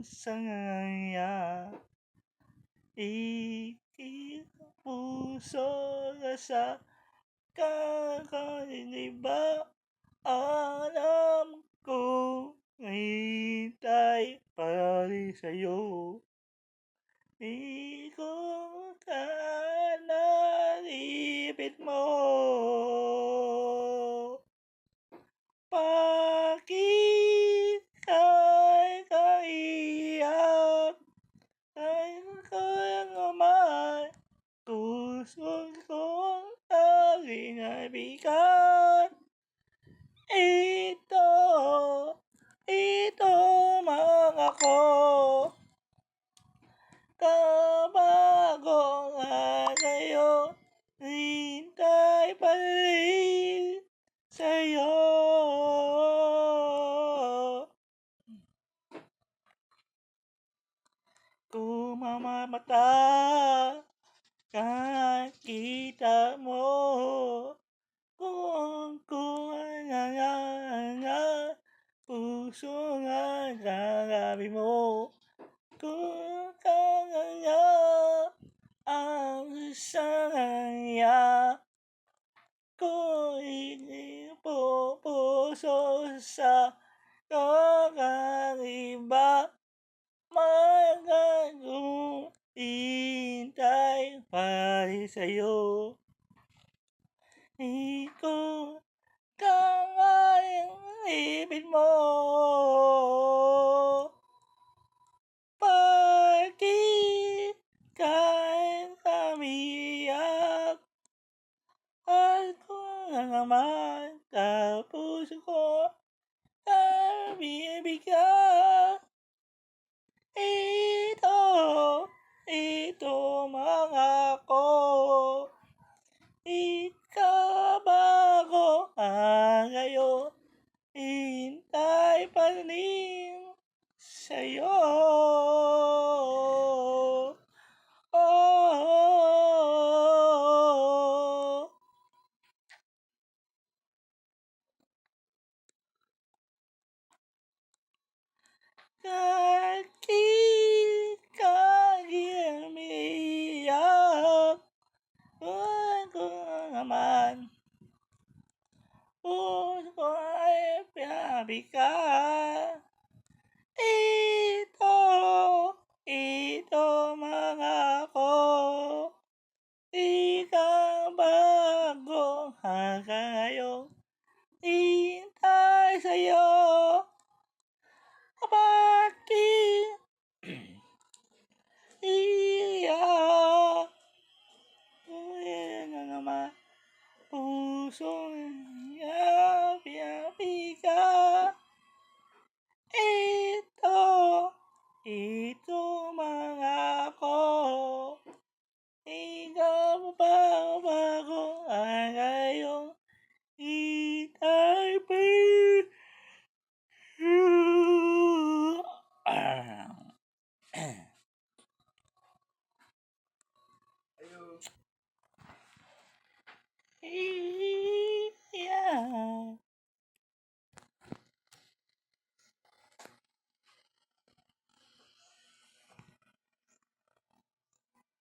saya. Ikip puso sa kakaiba. Alam ko hintay pa rin sa'yo. Di ko ka naipit mo. Bakit ka'y kaiyak? Kaya naman puso kong laging naibigan. Ito mga ko. Kabago nga sa'yo, hintay pa rin sa'yo. Kung mamamata, kakita mo. Kung nga, puso nga kagabi mo. Kung nga, ang saya. Kung puso sa kakaiba. Magagong hintay pa rin sa'yo. Di ko kayang ibig mo. Bakit kahit umiyak? At kung naman sa puso ko bibigyan. Ito mga ko. Ikabago ngayon, hintay pa rin sa'yo. Oh. Kahit umiyak. Kung naman puso ko ay pinabi ka. Ito mga ko. Ikaw bago hanggang ngayon, hintay sa'yo. Bakit iyak? Na naman puso niya pinabi ka. Ito mga ko. Ikaw ba bago ngayon, hintay pa rin. Ayun.